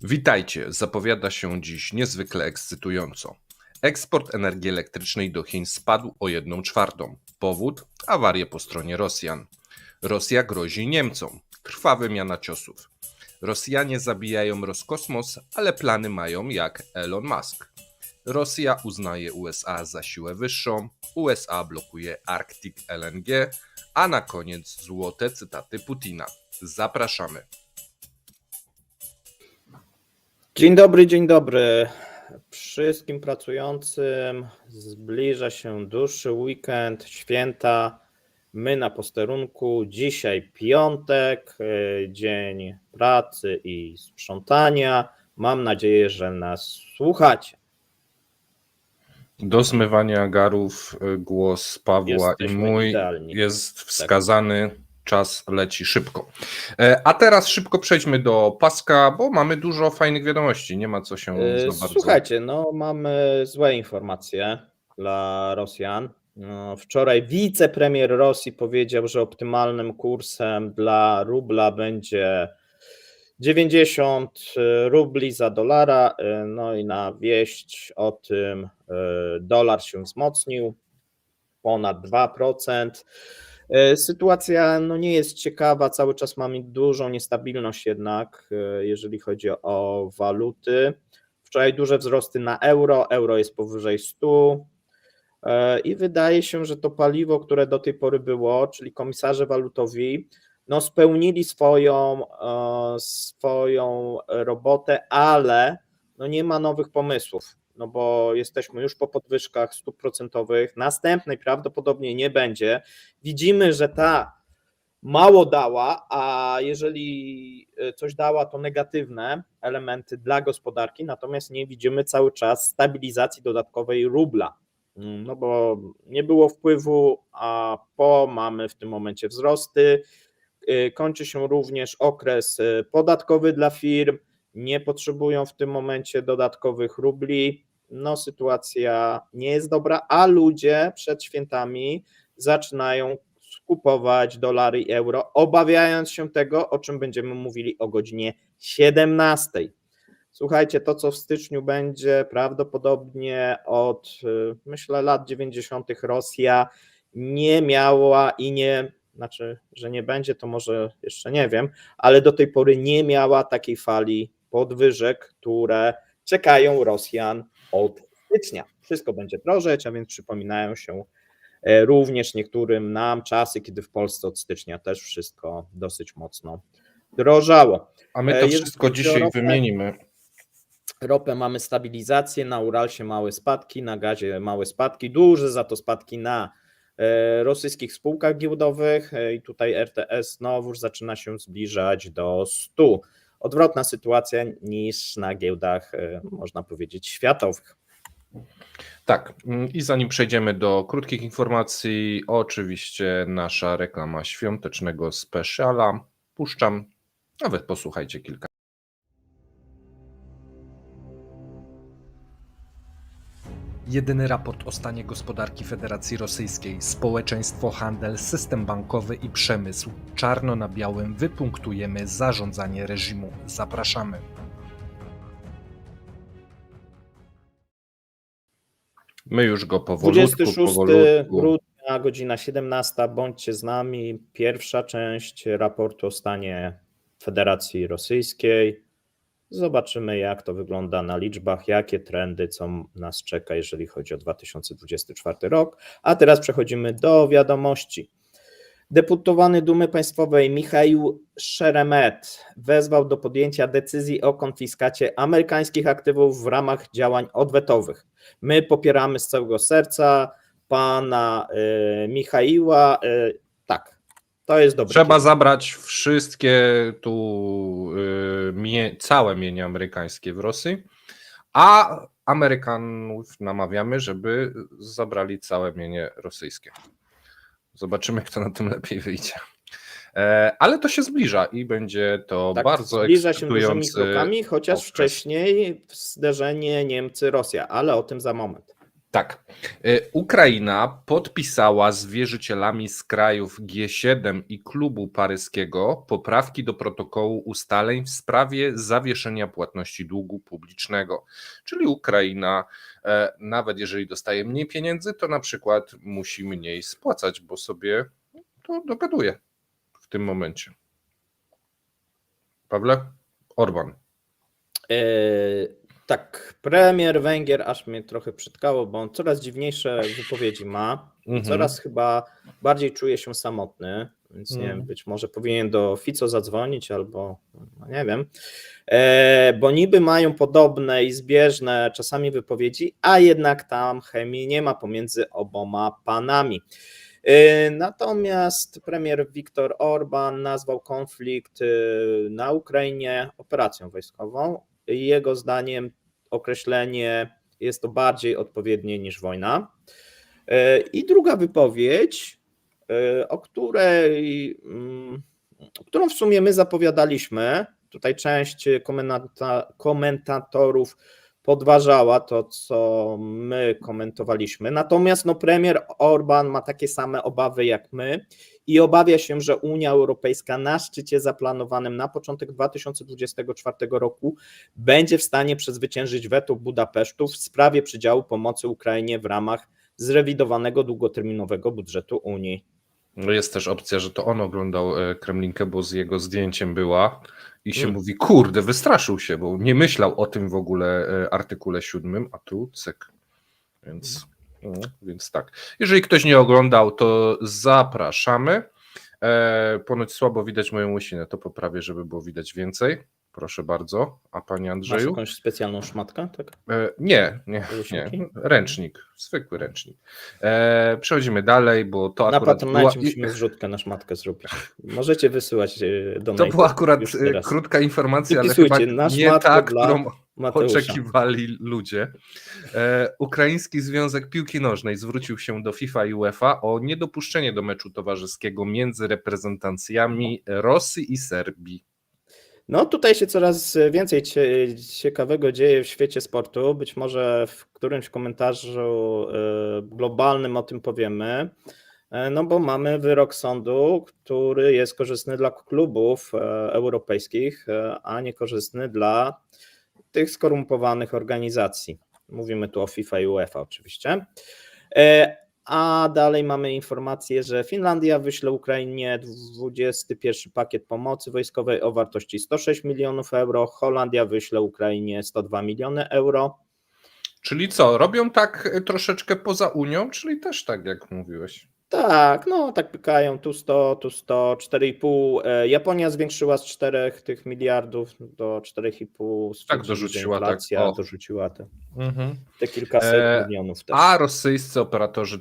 Witajcie, zapowiada się dziś niezwykle ekscytująco. Eksport energii elektrycznej do Chin spadł o 1/4. Powód? Awarie po stronie Rosjan. Rosja grozi Niemcom. Trwa wymiana ciosów. Rosjanie zabijają Roskosmos, ale plany mają jak Elon Musk. Rosja uznaje USA za siłę wyższą, USA blokuje Arctic LNG, a na koniec złote cytaty Putina. Zapraszamy. Dzień dobry wszystkim pracującym. Zbliża się dłuższy weekend, święta. My na posterunku. Dzisiaj piątek, dzień pracy i sprzątania. Mam nadzieję, że nas słuchacie. Do zmywania garów głos Pawła Jesteśmy i mój idealni. jest wskazany. Czas leci szybko. A teraz szybko przejdźmy do paska, bo mamy dużo fajnych wiadomości. Nie ma co się za bardzo... Słuchajcie, mamy złe informacje dla Rosjan. Wczoraj wicepremier Rosji powiedział, że optymalnym kursem dla rubla będzie 90 rubli za dolara. No i na wieść o tym dolar się wzmocnił ponad 2%. Sytuacja nie jest ciekawa, cały czas mamy dużą niestabilność jednak, jeżeli chodzi o waluty. Wczoraj duże wzrosty na euro jest powyżej 100 i wydaje się, że to paliwo, które do tej pory było, czyli komisarze walutowi, spełnili swoją robotę, ale nie ma nowych pomysłów. Bo jesteśmy już po podwyżkach stóp procentowych, następnej prawdopodobnie nie będzie. Widzimy, że ta mało dała, a jeżeli coś dała, to negatywne elementy dla gospodarki, natomiast nie widzimy cały czas stabilizacji dodatkowej rubla, bo nie było wpływu, a mamy w tym momencie wzrosty. Kończy się również okres podatkowy dla firm, nie potrzebują w tym momencie dodatkowych rubli. Sytuacja nie jest dobra, a ludzie przed świętami zaczynają skupować dolary i euro, obawiając się tego, o czym będziemy mówili o godzinie 17. Słuchajcie, to co w styczniu będzie, prawdopodobnie od, myślę, lat 90. Rosja nie miała i nie, że nie będzie, to może jeszcze nie wiem, ale do tej pory nie miała takiej fali podwyżek, które czekają Rosjan od stycznia. Wszystko będzie drożeć, a więc przypominają się również niektórym nam czasy, kiedy w Polsce od stycznia też wszystko dosyć mocno drożało. A my to wszystko dzisiaj wymienimy. Ropę mamy stabilizację, na Uralsie małe spadki, na gazie małe spadki, duże za to spadki na rosyjskich spółkach giełdowych i tutaj RTS znowuż zaczyna się zbliżać do 100. Odwrotna sytuacja niż na giełdach, można powiedzieć, światowych. Tak, i zanim przejdziemy do krótkich informacji, oczywiście nasza reklama świątecznego speciala. Puszczam, a wy posłuchajcie kilka. Jedyny raport o stanie gospodarki Federacji Rosyjskiej, społeczeństwo, handel, system bankowy i przemysł. Czarno na białym wypunktujemy zarządzanie reżimu. Zapraszamy. My już go powolutku. 26 grudnia, godzina 17. Bądźcie z nami. Pierwsza część raportu o stanie Federacji Rosyjskiej. Zobaczymy, jak to wygląda na liczbach, jakie trendy, co nas czeka, jeżeli chodzi o 2024 rok. A teraz przechodzimy do wiadomości. Deputowany Dumy Państwowej Michaił Szeremet wezwał do podjęcia decyzji o konfiskacie amerykańskich aktywów w ramach działań odwetowych. My popieramy z całego serca pana Michaiła. Tak, to jest dobre. Trzeba zabrać wszystkie całe mienie amerykańskie w Rosji, a Amerykanów namawiamy, żeby zabrali całe mienie rosyjskie. Zobaczymy, kto na tym lepiej wyjdzie. Ale to się zbliża i będzie to bardzo zbliża się dużymi ekscytujący krokami, chociaż okres. wcześniej zderzenie Niemcy-Rosja, ale o tym za moment. Tak. Ukraina podpisała z wierzycielami z krajów G7 i Klubu Paryskiego poprawki do protokołu ustaleń w sprawie zawieszenia płatności długu publicznego. Czyli Ukraina, nawet jeżeli dostaje mniej pieniędzy, to na przykład musi mniej spłacać, bo sobie to dogaduje w tym momencie. Pawle? Orban. Tak, premier Węgier aż mnie trochę przytkało, bo on coraz dziwniejsze wypowiedzi ma. Coraz chyba bardziej czuje się samotny, więc nie wiem, być może powinien do Fico zadzwonić albo no nie wiem, bo niby mają podobne i zbieżne czasami wypowiedzi, a jednak tam chemii nie ma pomiędzy oboma panami. Natomiast premier Viktor Orban nazwał konflikt na Ukrainie operacją wojskową. Jego zdaniem określenie jest to bardziej odpowiednie niż wojna. I druga wypowiedź, którą w sumie my zapowiadaliśmy, tutaj część komentatorów podważała to, co my komentowaliśmy. Natomiast premier Orban ma takie same obawy jak my i obawia się, że Unia Europejska na szczycie zaplanowanym na początek 2024 roku będzie w stanie przezwyciężyć weto Budapesztu w sprawie przydziału pomocy Ukrainie w ramach zrewidowanego długoterminowego budżetu Unii. No jest też opcja, że to on oglądał Kremlinkę, bo z jego zdjęciem była i się mówi, kurde, wystraszył się, bo nie myślał o tym w ogóle artykule 7, a tu cyk. Więc tak. Jeżeli ktoś nie oglądał, to zapraszamy. Ponoć słabo widać moją łysinę, to poprawię, żeby było widać więcej. Proszę bardzo. A panie Andrzeju? Masz jakąś specjalną szmatkę? Tak? Nie. Ręcznik, zwykły ręcznik. Przechodzimy dalej, bo to na akurat Patronite musimy zrzutkę na szmatkę zrobić. Możecie wysyłać do To była akurat krótka informacja, ale chyba nie ta, którą oczekiwali ludzie. Ukraiński Związek Piłki Nożnej zwrócił się do FIFA i UEFA o niedopuszczenie do meczu towarzyskiego między reprezentacjami Rosji i Serbii. No tutaj się coraz więcej ciekawego dzieje w świecie sportu. Być może w którymś komentarzu globalnym o tym powiemy. No bo mamy wyrok sądu, który jest korzystny dla klubów europejskich, a niekorzystny dla tych skorumpowanych organizacji. Mówimy tu o FIFA i UEFA oczywiście. A dalej mamy informację, że Finlandia wyśle Ukrainie 21 pakiet pomocy wojskowej o wartości 106 milionów euro, Holandia wyśle Ukrainie 102 miliony euro. Czyli co, robią tak troszeczkę poza Unią, czyli też tak jak mówiłeś? Tak, no tak pykają, tu 100, 4,5. Japonia zwiększyła z 4 tych miliardów do 4,5. Tak dorzuciła, inflacja dorzuciła te kilkaset milionów też. A rosyjscy operatorzy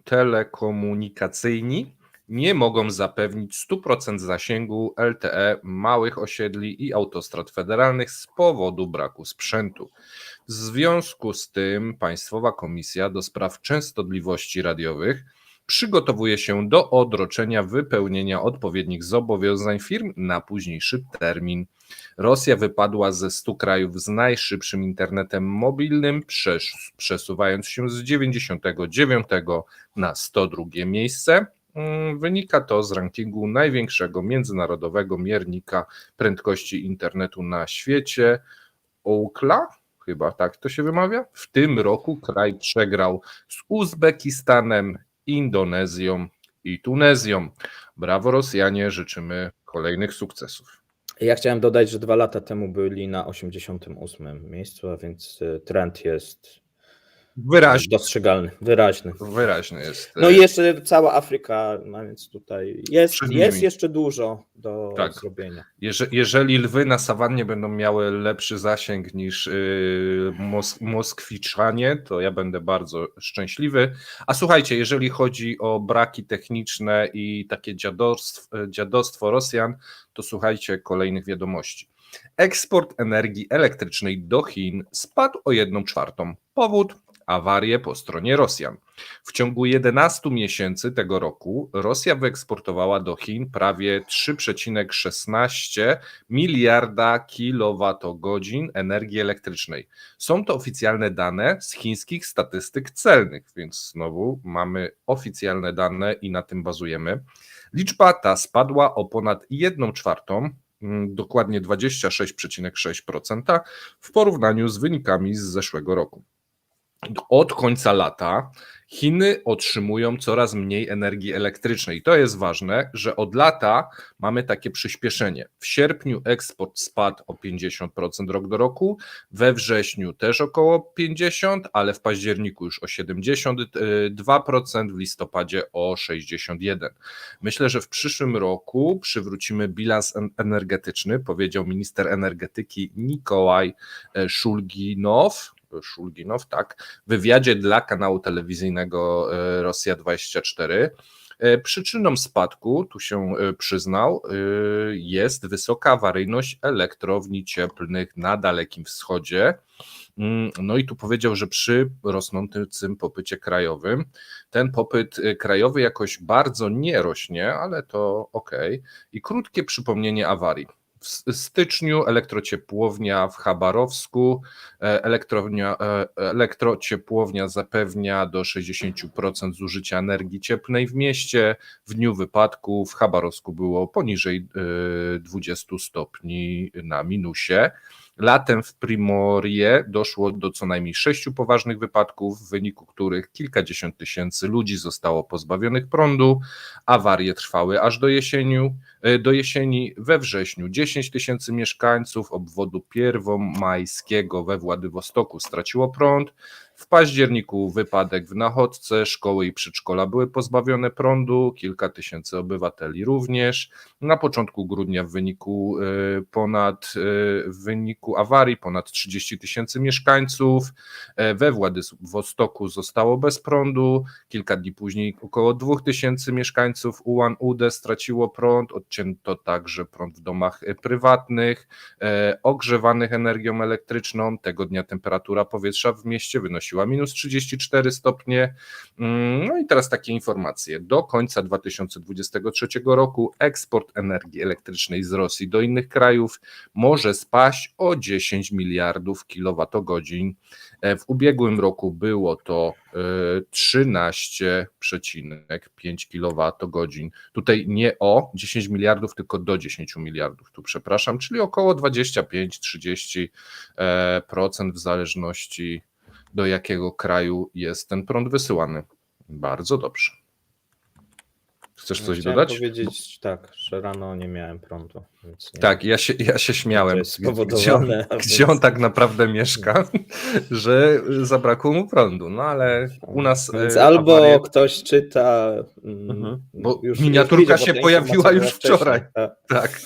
telekomunikacyjni nie mogą zapewnić 100% zasięgu LTE małych osiedli i autostrad federalnych z powodu braku sprzętu. W związku z tym Państwowa Komisja do Spraw Częstotliwości Radiowych przygotowuje się do odroczenia wypełnienia odpowiednich zobowiązań firm na późniejszy termin. Rosja wypadła ze 100 krajów z najszybszym internetem mobilnym, przesuwając się z 99 na 102 miejsce. Wynika to z rankingu największego międzynarodowego miernika prędkości internetu na świecie, Ookla. Chyba tak to się wymawia. W tym roku kraj przegrał z Uzbekistanem, Indonezją i Tunezją. Brawo Rosjanie, życzymy kolejnych sukcesów. Ja chciałem dodać, że 2 lata temu byli na 88 miejscu, a więc trend jest wyraźny, dostrzegalny, wyraźny. Wyraźny jest. No i jeszcze cała Afryka, a więc tutaj jest jeszcze dużo do zrobienia. Jeżeli lwy na sawannie będą miały lepszy zasięg niż Moskwiczanie, to ja będę bardzo szczęśliwy. A słuchajcie, jeżeli chodzi o braki techniczne i takie dziadostwo Rosjan, to słuchajcie kolejnych wiadomości. Eksport energii elektrycznej do Chin spadł o 1/4. Powód? awarie po stronie Rosjan. W ciągu 11 miesięcy tego roku Rosja wyeksportowała do Chin prawie 3,16 miliarda kilowatogodzin energii elektrycznej. Są to oficjalne dane z chińskich statystyk celnych, więc znowu mamy oficjalne dane i na tym bazujemy. Liczba ta spadła o ponad 1/4, dokładnie 26,6% w porównaniu z wynikami z zeszłego roku. Od końca lata Chiny otrzymują coraz mniej energii elektrycznej. To jest ważne, że od lata mamy takie przyspieszenie. W sierpniu eksport spadł o 50% rok do roku, we wrześniu też około 50%, ale w październiku już o 72%, w listopadzie o 61%. Myślę, że w przyszłym roku przywrócimy bilans energetyczny, powiedział minister energetyki Nikołaj Szulginow, tak, w wywiadzie dla kanału telewizyjnego Rosja 24. Przyczyną spadku, tu się przyznał, jest wysoka awaryjność elektrowni cieplnych na Dalekim Wschodzie. No i tu powiedział, że przy rosnącym popycie krajowym, ten popyt krajowy jakoś bardzo nie rośnie, ale to okej. I krótkie przypomnienie awarii. W styczniu elektrociepłownia w Chabarowsku, elektrociepłownia zapewnia do 60% zużycia energii cieplnej w mieście. W dniu wypadku w Chabarowsku było poniżej 20 stopni na minusie. Latem w Primorie doszło do co najmniej 6 poważnych wypadków, w wyniku których kilkadziesiąt tysięcy ludzi zostało pozbawionych prądu. Awarie trwały aż do jesieni. We wrześniu 10 tysięcy mieszkańców obwodu pierwomajskiego we Władywostoku straciło prąd. W październiku wypadek w Nachodce, szkoły i przedszkola były pozbawione prądu, kilka tysięcy obywateli również. Na początku grudnia w wyniku awarii ponad 30 tysięcy mieszkańców we Władywostoku zostało bez prądu. Kilka dni później około 2000 mieszkańców Ulan-Ude straciło prąd. Odcięto także prąd w domach prywatnych, ogrzewanych energią elektryczną. Tego dnia temperatura powietrza w mieście wynosiła minus 34 stopnie. No i teraz takie informacje. Do końca 2023 roku eksport energii elektrycznej z Rosji do innych krajów może spaść o 10 miliardów kilowatogodzin. W ubiegłym roku było to 13,5 kilowatogodzin. Tutaj nie o 10 miliardów, tylko do 10 miliardów, tu przepraszam, czyli około 25-30% w zależności do jakiego kraju jest ten prąd wysyłany. Bardzo dobrze. Chcesz coś Chciałem dodać? powiedzieć tak, że rano nie miałem prądu. Więc nie Tak, ja się śmiałem, To jest spowodowane, gdzie on tak naprawdę mieszka, że zabrakło mu prądu, no ale u nas Więc albo awarie, ktoś czyta, bo już miniaturka widział, się bo ta pojawiła informacja już była wcześniej, wczoraj. Tak.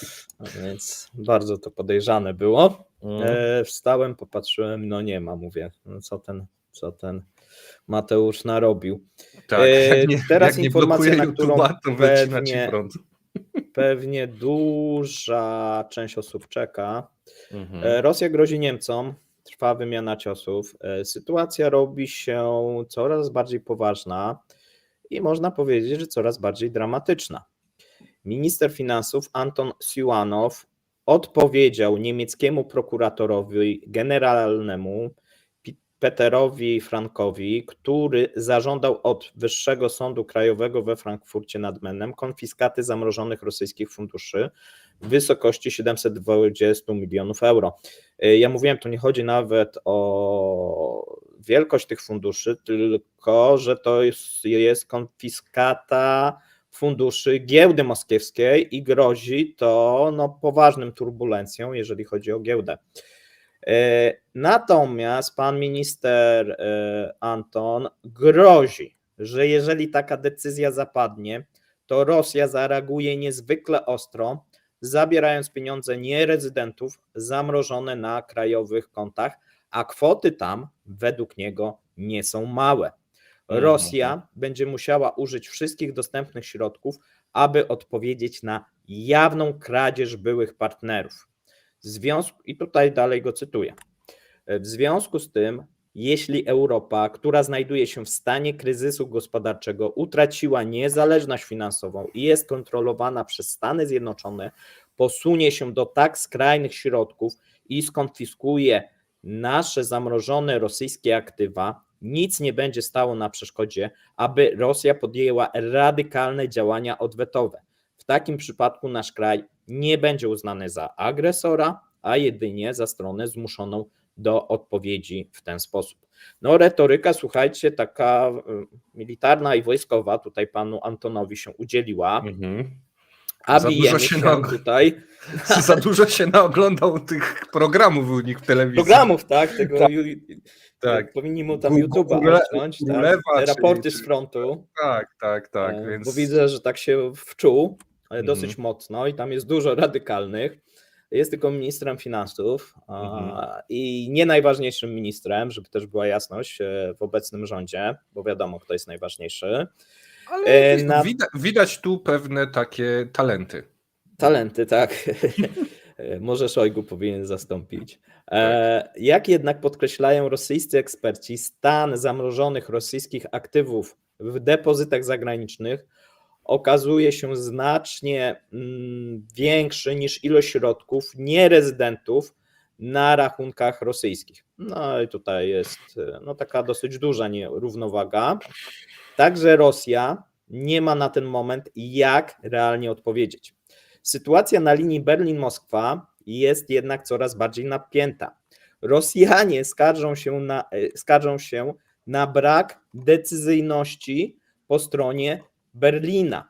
Więc bardzo to podejrzane było. Mhm. Wstałem, popatrzyłem, no nie ma, mówię, no co ten Mateusz narobił. Tak, Teraz jak nie informacja, blokuje na którą YouTube'a, to wycina ci pewnie, prąd. pewnie duża część osób czeka. Mhm. Rosja grozi Niemcom, trwa wymiana ciosów. Sytuacja robi się coraz bardziej poważna i można powiedzieć, że coraz bardziej dramatyczna. Minister finansów Anton Siłanow odpowiedział niemieckiemu prokuratorowi generalnemu Peterowi Frankowi, który zażądał od Wyższego Sądu Krajowego we Frankfurcie nad Menem konfiskaty zamrożonych rosyjskich funduszy w wysokości 720 milionów euro. Ja mówiłem, tu nie chodzi nawet o wielkość tych funduszy, tylko że to jest konfiskata funduszy giełdy moskiewskiej i grozi to poważnym turbulencją, jeżeli chodzi o giełdę. Natomiast pan minister Anton grozi, że jeżeli taka decyzja zapadnie, to Rosja zareaguje niezwykle ostro, zabierając pieniądze nierezydentów zamrożone na krajowych kontach, a kwoty tam według niego nie są małe. Rosja będzie musiała użyć wszystkich dostępnych środków, aby odpowiedzieć na jawną kradzież byłych partnerów. I tutaj dalej go cytuję. W związku z tym jeśli Europa, która znajduje się w stanie kryzysu gospodarczego, utraciła niezależność finansową i jest kontrolowana przez Stany Zjednoczone, posunie się do tak skrajnych środków i skonfiskuje nasze zamrożone rosyjskie aktywa, nic nie będzie stało na przeszkodzie, aby Rosja podjęła radykalne działania odwetowe. W takim przypadku nasz kraj nie będzie uznany za agresora, a jedynie za stronę zmuszoną do odpowiedzi w ten sposób. No retoryka, słuchajcie, taka militarna i wojskowa tutaj panu Antonowi się udzieliła, a Za dużo bijemy się się tutaj... Za dużo się naoglądał tych programów u nich w telewizji. Programów, tak? Tego tak. Powinni mu tam YouTube'a odciąć, tak? Te raporty z frontu. Tak. Więc... Bo widzę, że tak się wczuł dosyć mocno i tam jest dużo radykalnych. Jest tylko ministrem finansów i nie najważniejszym ministrem, żeby też była jasność w obecnym rządzie, bo wiadomo, kto jest najważniejszy. Ale widać tu pewne takie talenty. Talenty, tak. Może Szojgu powinien zastąpić. Jak jednak podkreślają rosyjscy eksperci, stan zamrożonych rosyjskich aktywów w depozytach zagranicznych okazuje się znacznie większy niż ilość środków nierezydentów na rachunkach rosyjskich. No i tutaj jest taka dosyć duża nierównowaga. Także Rosja nie ma na ten moment jak realnie odpowiedzieć. Sytuacja na linii Berlin-Moskwa jest jednak coraz bardziej napięta. Rosjanie skarżą się na brak decyzyjności po stronie Berlina,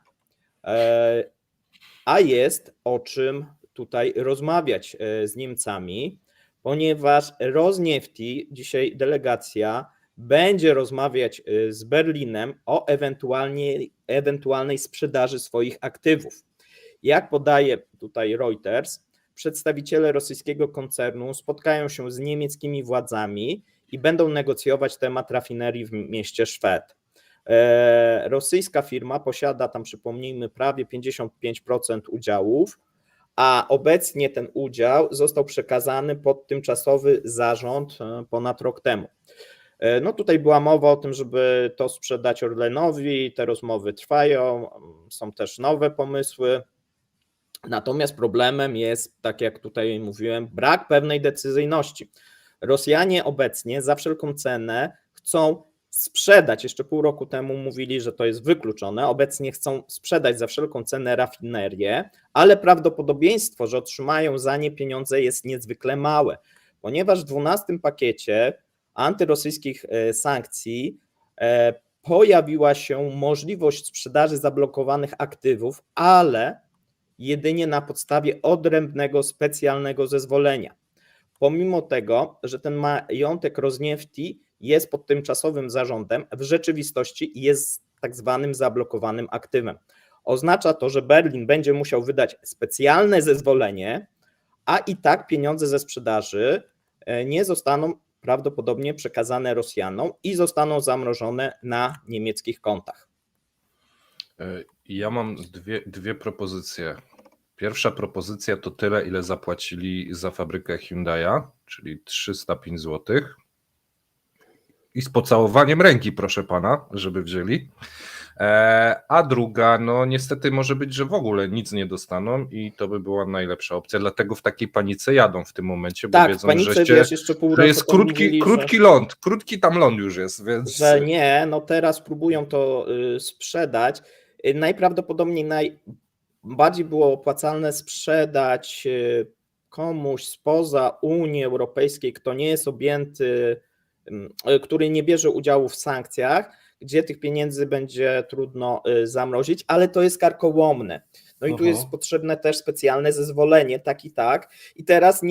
a jest o czym tutaj rozmawiać z Niemcami, ponieważ Rosniefti, dzisiaj delegacja, będzie rozmawiać z Berlinem o ewentualnej sprzedaży swoich aktywów. Jak podaje tutaj Reuters, przedstawiciele rosyjskiego koncernu spotkają się z niemieckimi władzami i będą negocjować temat rafinerii w mieście Szwed. Rosyjska firma posiada tam, przypomnijmy, prawie 55% udziałów, a obecnie ten udział został przekazany pod tymczasowy zarząd ponad rok temu. No tutaj była mowa o tym, żeby to sprzedać Orlenowi, te rozmowy trwają, są też nowe pomysły. Natomiast problemem jest, tak jak tutaj mówiłem, brak pewnej decyzyjności. Rosjanie obecnie za wszelką cenę chcą sprzedać, jeszcze pół roku temu mówili, że to jest wykluczone, obecnie chcą sprzedać za wszelką cenę rafinerię, ale prawdopodobieństwo, że otrzymają za nie pieniądze jest niezwykle małe, ponieważ w 12 pakiecie antyrosyjskich sankcji pojawiła się możliwość sprzedaży zablokowanych aktywów, ale jedynie na podstawie odrębnego, specjalnego zezwolenia. Pomimo tego, że ten majątek Rosniefti jest pod tymczasowym zarządem, w rzeczywistości jest tak zwanym zablokowanym aktywem. Oznacza to, że Berlin będzie musiał wydać specjalne zezwolenie, a i tak pieniądze ze sprzedaży nie zostaną prawdopodobnie przekazane Rosjanom i zostaną zamrożone na niemieckich kontach. Ja mam dwie propozycje. Pierwsza propozycja to tyle, ile zapłacili za fabrykę Hyundai'a, czyli 305 zł. I z pocałowaniem ręki, proszę pana, żeby wzięli. A druga, no niestety może być, że w ogóle nic nie dostaną i to by była najlepsza opcja. Dlatego w takiej panice jadą w tym momencie, bo tak, wiedzą, panice, że jeszcze pół jest krótki ląd, krótki tam ląd już jest. Więc... Że nie, no teraz próbują to sprzedać. Najprawdopodobniej najbardziej było opłacalne sprzedać komuś spoza Unii Europejskiej, kto nie jest objęty, który nie bierze udziału w sankcjach, gdzie tych pieniędzy będzie trudno zamrozić, ale to jest karkołomne. No i tu jest potrzebne też specjalne zezwolenie, tak i tak. I teraz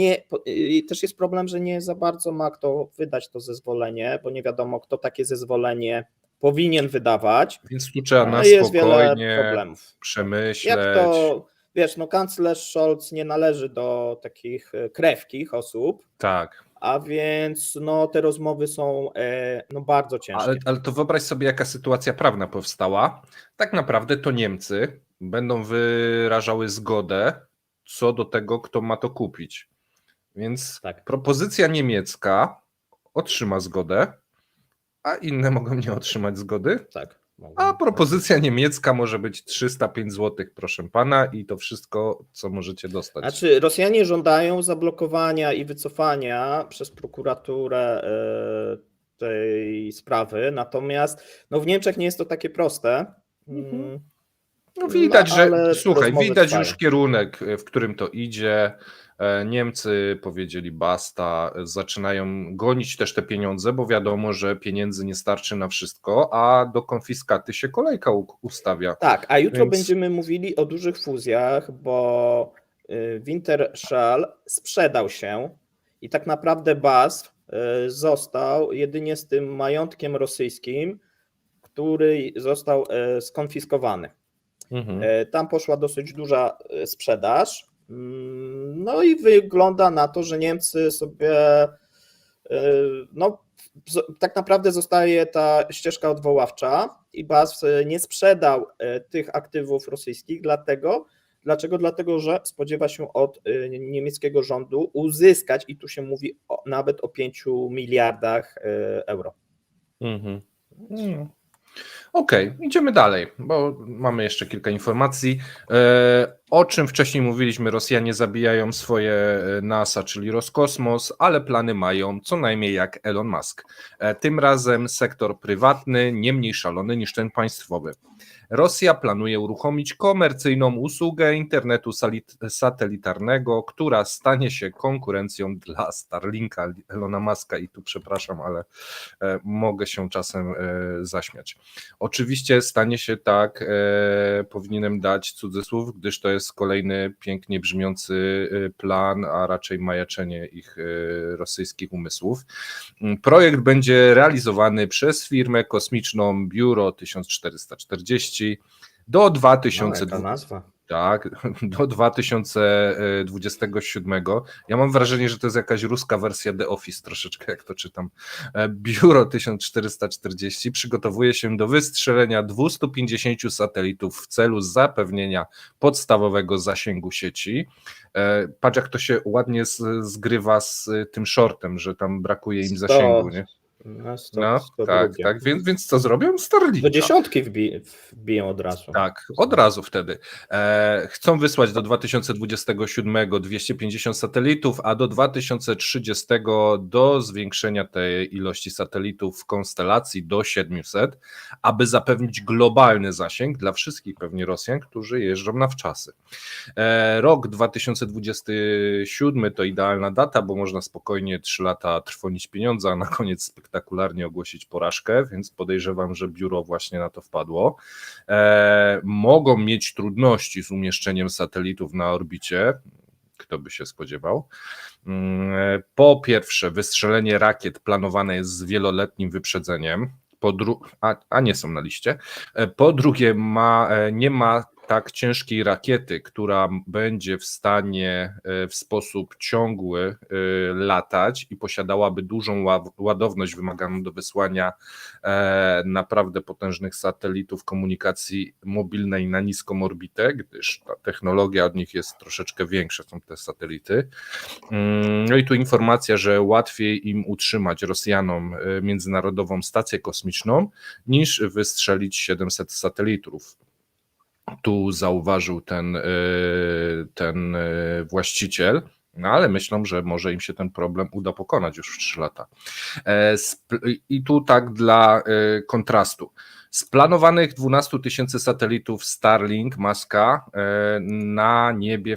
też jest problem, że nie za bardzo ma kto wydać to zezwolenie, bo nie wiadomo, kto takie zezwolenie powinien wydawać. Więc tu trzeba na spokojnie przemyśleć. Jak to, wiesz, no kanclerz Scholz nie należy do takich krewkich osób. Tak. A więc no, te rozmowy są bardzo ciężkie. Ale to wyobraź sobie, jaka sytuacja prawna powstała. Tak naprawdę to Niemcy będą wyrażały zgodę co do tego, kto ma to kupić. Więc propozycja niemiecka otrzyma zgodę, a inne mogą nie otrzymać zgody. Tak. A propozycja niemiecka może być 305 zł, proszę pana, i to wszystko, co możecie dostać. Znaczy, Rosjanie żądają zablokowania i wycofania przez prokuraturę tej sprawy, natomiast no, w Niemczech nie jest to takie proste. No widać, że ale słuchaj, rozmowy widać trwają. już kierunek, w którym to idzie. Niemcy powiedzieli basta, zaczynają gonić też te pieniądze, bo wiadomo, że pieniędzy nie starczy na wszystko, a do konfiskaty się kolejka ustawia. Tak, a jutro Więc- będziemy mówili o dużych fuzjach, bo Wintershall sprzedał się i tak naprawdę BASF został jedynie z tym majątkiem rosyjskim, który został skonfiskowany. Mhm. Tam poszła dosyć duża sprzedaż. No i wygląda na to, że Niemcy sobie, no tak naprawdę zostaje ta ścieżka odwoławcza i BASF nie sprzedał tych aktywów rosyjskich, dlaczego? Dlatego, że spodziewa się od niemieckiego rządu uzyskać, i tu się mówi nawet o 5 miliardach euro. Mhm. Okej, idziemy dalej, bo mamy jeszcze kilka informacji. O czym wcześniej mówiliśmy, Rosjanie zabijają swoje NASA, czyli Roskosmos, ale plany mają co najmniej jak Elon Musk. Tym razem sektor prywatny, nie mniej szalony niż ten państwowy. Rosja planuje uruchomić komercyjną usługę internetu satelitarnego, która stanie się konkurencją dla Starlinka Elona Muska i tu przepraszam, ale mogę się czasem zaśmiać. Oczywiście stanie się tak, powinienem dać cudzysłów, gdyż to jest kolejny pięknie brzmiący plan, a raczej majaczenie ich rosyjskich umysłów. Projekt będzie realizowany przez firmę kosmiczną Biuro 1440 do 2000. Nazwa. Tak, do 2027. Ja mam wrażenie, że to jest jakaś ruska wersja The Office, troszeczkę jak to czytam. Biuro 1440 przygotowuje się do wystrzelenia 250 satelitów w celu zapewnienia podstawowego zasięgu sieci. Patrz, jak to się ładnie zgrywa z tym shortem, że tam brakuje im zasięgu, nie? No, tak, więc co zrobią? Starlinka. Do dziesiątki wbiją od razu. Tak, od razu wtedy. Chcą wysłać do 2027 250 satelitów, a do 2030 do zwiększenia tej ilości satelitów w konstelacji do 700, aby zapewnić globalny zasięg dla wszystkich pewnie Rosjan, którzy jeżdżą na wczasy. Rok 2027 to idealna data, bo można spokojnie 3 lata trwonić pieniądze, a na koniec spektakularnie ogłosić porażkę, więc podejrzewam, że biuro właśnie na to wpadło. Mogą mieć trudności z umieszczeniem satelitów na orbicie, kto by się spodziewał. Po pierwsze, wystrzelenie rakiet planowane jest z wieloletnim wyprzedzeniem, a nie są na liście. Po drugie, nie ma tak ciężkiej rakiety, która będzie w stanie w sposób ciągły latać i posiadałaby dużą ładowność wymaganą do wysłania naprawdę potężnych satelitów komunikacji mobilnej na niską orbitę, gdyż ta technologia od nich jest troszeczkę większa, są te satelity. No i tu informacja, że łatwiej im utrzymać Rosjanom międzynarodową stację kosmiczną niż wystrzelić 700 satelitów. Tu zauważył ten właściciel, no ale myślą, że może im się ten problem uda pokonać już w 3 lata. I tu tak dla kontrastu. Z planowanych 12 000 satelitów Starlink Muska na niebie,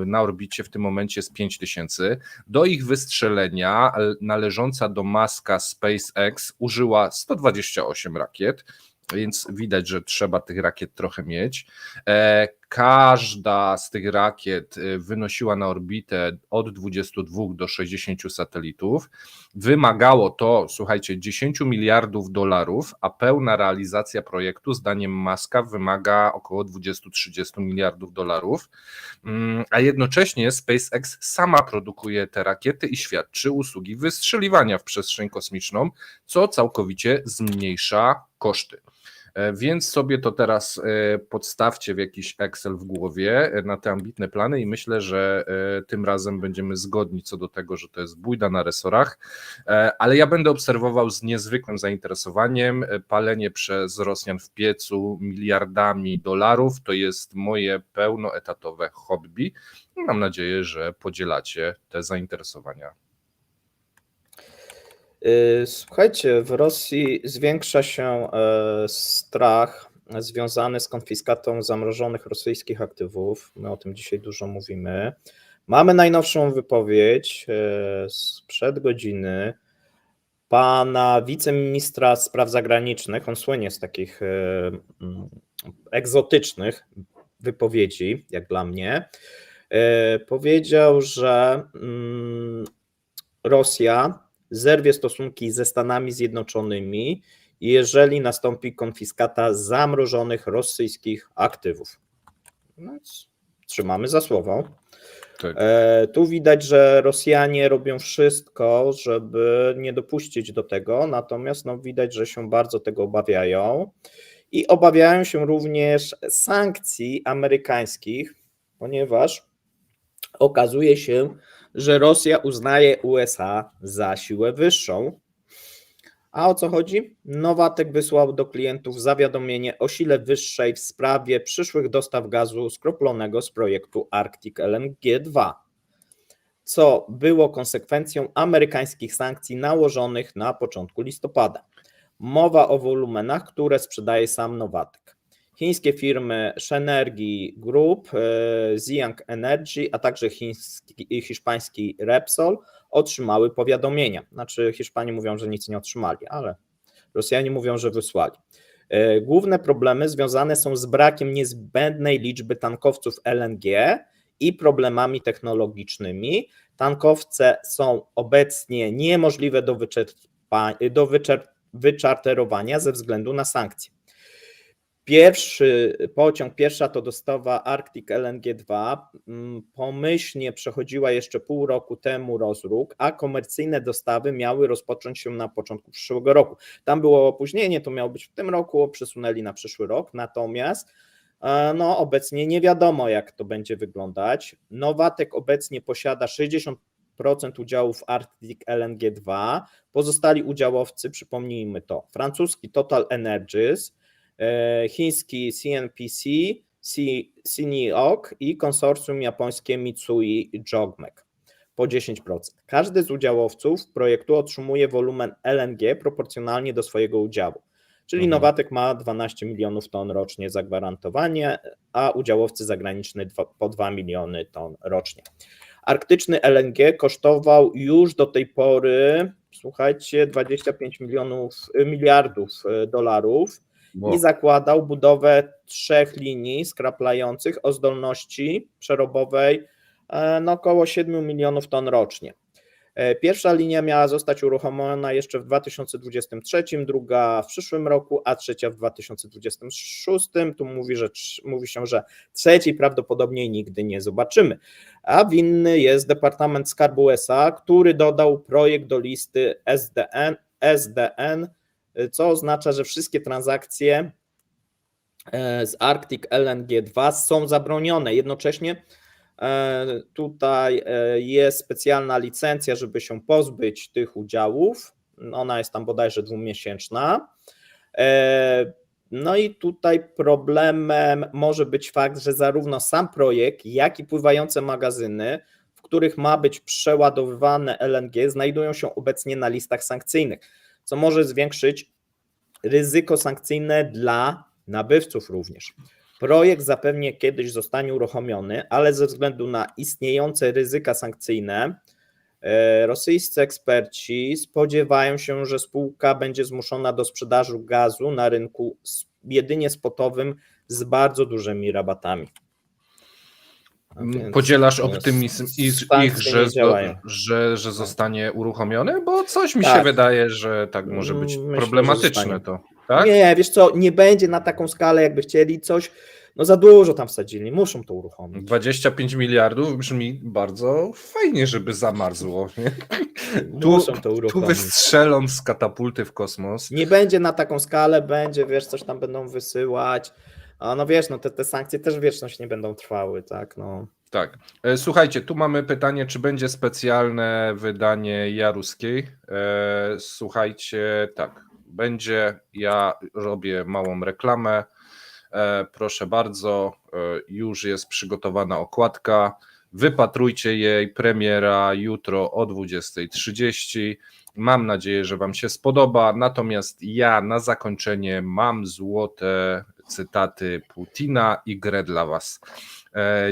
na orbicie w tym momencie jest 5 000. Do ich wystrzelenia należąca do Muska SpaceX użyła 128 rakiet, więc widać, że trzeba tych rakiet trochę mieć. Każda z tych rakiet wynosiła na orbitę od 22 do 60 satelitów. Wymagało to, słuchajcie, 10 miliardów dolarów, a pełna realizacja projektu zdaniem Muska wymaga około 20-30 miliardów dolarów, a jednocześnie SpaceX sama produkuje te rakiety i świadczy usługi wystrzeliwania w przestrzeń kosmiczną, co całkowicie zmniejsza koszty. Więc sobie to teraz podstawcie w jakiś Excel w głowie na te ambitne plany i myślę, że tym razem będziemy zgodni co do tego, że to jest bójda na resorach, ale ja będę obserwował z niezwykłym zainteresowaniem palenie przez Rosjan w piecu miliardami dolarów. To jest moje pełnoetatowe hobby. Mam nadzieję, że podzielacie te zainteresowania. Słuchajcie, w Rosji zwiększa się strach związany z konfiskatą zamrożonych rosyjskich aktywów. My o tym dzisiaj dużo mówimy. Mamy najnowszą wypowiedź sprzed godziny pana wiceministra spraw zagranicznych. On słynie z takich egzotycznych wypowiedzi, jak dla mnie. Powiedział, że Rosja zerwie stosunki ze Stanami Zjednoczonymi, jeżeli nastąpi konfiskata zamrożonych rosyjskich aktywów. No więc trzymamy za słowo. Tak. Tu widać, że Rosjanie robią wszystko, żeby nie dopuścić do tego, natomiast widać, że się bardzo tego obawiają i obawiają się również sankcji amerykańskich, ponieważ okazuje się, że Rosja uznaje USA za siłę wyższą. A o co chodzi? Nowatek wysłał do klientów zawiadomienie o sile wyższej w sprawie przyszłych dostaw gazu skroplonego z projektu Arctic LNG 2, co było konsekwencją amerykańskich sankcji nałożonych na początku listopada. Mowa o wolumenach, które sprzedaje sam Nowatek. Chińskie firmy Shenergy Group, Xiang Energy, a także hiszpański Repsol otrzymały powiadomienia. Znaczy Hiszpanie mówią, że nic nie otrzymali, ale Rosjanie mówią, że wysłali. Główne problemy związane są z brakiem niezbędnej liczby tankowców LNG i problemami technologicznymi. Tankowce są obecnie niemożliwe do wyczarterowania ze względu na sankcje. Pierwszy pociąg, pierwsza to dostawa Arctic LNG 2 pomyślnie przechodziła jeszcze pół roku temu rozruch, a komercyjne dostawy miały rozpocząć się na początku przyszłego roku. Tam było opóźnienie, to miało być w tym roku, przesunęli na przyszły rok, natomiast obecnie nie wiadomo, jak to będzie wyglądać. Nowatek obecnie posiada 60% udziałów w Arctic LNG 2, pozostali udziałowcy, przypomnijmy to, francuski Total Energies, chiński CNPC, Siniok i konsorcjum japońskie Mitsui Jogmek po 10%. Każdy z udziałowców projektu otrzymuje wolumen LNG proporcjonalnie do swojego udziału, czyli Nowatek ma 12 milionów ton rocznie zagwarantowanie, a udziałowcy zagraniczni po 2 miliony ton rocznie. Arktyczny LNG kosztował już do tej pory, słuchajcie, 25 miliardów dolarów. I zakładał budowę 3 linii skraplających o zdolności przerobowej około 7 milionów ton rocznie. Pierwsza linia miała zostać uruchomiona jeszcze w 2023, druga w przyszłym roku, a trzecia w 2026. Tu mówi się, że trzeciej prawdopodobnie nigdy nie zobaczymy. A winny jest Departament Skarbu USA, który dodał projekt do listy SDN, co oznacza, że wszystkie transakcje z Arctic LNG 2 są zabronione. Jednocześnie tutaj jest specjalna licencja, żeby się pozbyć tych udziałów. Ona jest tam bodajże 2-miesięczna. No i tutaj problemem może być fakt, że zarówno sam projekt, jak i pływające magazyny, w których ma być przeładowywane LNG, znajdują się obecnie na listach sankcyjnych, co może zwiększyć ryzyko sankcyjne dla nabywców również. Projekt zapewne kiedyś zostanie uruchomiony, ale ze względu na istniejące ryzyka sankcyjne, rosyjscy eksperci spodziewają się, że spółka będzie zmuszona do sprzedaży gazu na rynku jedynie spotowym z bardzo dużymi rabatami. Podzielasz optymizm ich, że zostanie uruchomiony? Bo coś mi się wydaje, że tak może być problematyczne to. Tak? Nie, wiesz co, nie będzie na taką skalę, jakby chcieli coś, za dużo tam wsadzili, muszą to uruchomić. 25 miliardów brzmi bardzo fajnie, żeby zamarzło. Nie? Muszą to Tu uruchomić. wystrzelą z katapulty w kosmos. Nie będzie na taką skalę, będzie, wiesz, coś tam będą wysyłać. A no wiesz, no te sankcje też wieczność nie będą trwały, tak, no. Tak. Słuchajcie, tu mamy pytanie, czy będzie specjalne wydanie Jaruskiej. Słuchajcie, tak, będzie. Ja robię małą reklamę. Proszę bardzo, już jest przygotowana okładka. Wypatrujcie jej, premiera jutro o 20:30. Mam nadzieję, że Wam się spodoba. Natomiast ja na zakończenie mam złote cytaty Putina i grę dla Was.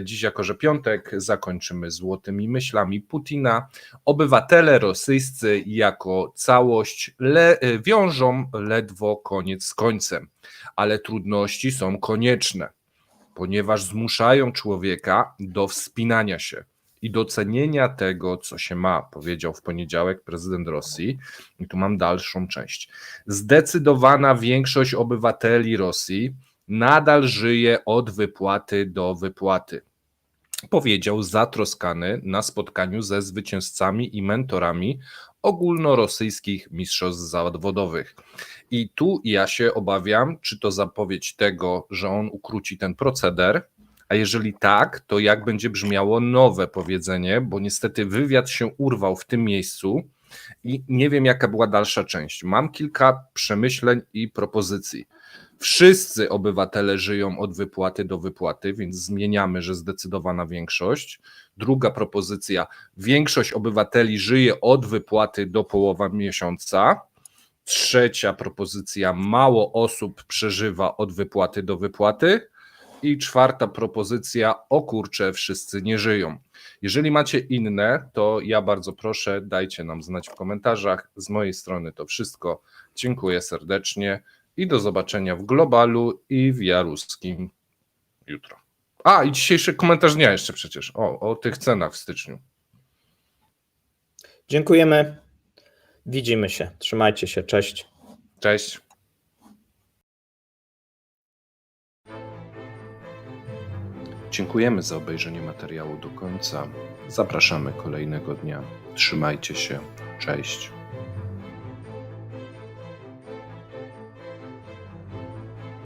Dziś, jako że piątek, zakończymy złotymi myślami Putina. Obywatele rosyjscy jako całość wiążą ledwo koniec z końcem, ale trudności są konieczne, ponieważ zmuszają człowieka do wspinania się i docenienia tego, co się ma, powiedział w poniedziałek prezydent Rosji. I tu mam dalszą część. Zdecydowana większość obywateli Rosji nadal żyje od wypłaty do wypłaty, powiedział zatroskany na spotkaniu ze zwycięzcami i mentorami ogólnorosyjskich mistrzostw zawodowych. I tu ja się obawiam, czy to zapowiedź tego, że on ukróci ten proceder, a jeżeli tak, to jak będzie brzmiało nowe powiedzenie, bo niestety wywiad się urwał w tym miejscu i nie wiem, jaka była dalsza część. Mam kilka przemyśleń i propozycji. Wszyscy obywatele żyją od wypłaty do wypłaty, więc zmieniamy, że zdecydowana większość. Druga propozycja, większość obywateli żyje od wypłaty do połowy miesiąca. Trzecia propozycja, mało osób przeżywa od wypłaty do wypłaty. I czwarta propozycja, o kurczę, wszyscy nie żyją. Jeżeli macie inne, to ja bardzo proszę, dajcie nam znać w komentarzach. Z mojej strony to wszystko. Dziękuję serdecznie i do zobaczenia w Globalu i w Jaruskim jutro. A, i dzisiejszy komentarz dnia jeszcze przecież, o tych cenach w styczniu. Dziękujemy. Widzimy się. Trzymajcie się. Cześć. Cześć. Dziękujemy za obejrzenie materiału do końca. Zapraszamy kolejnego dnia. Trzymajcie się. Cześć.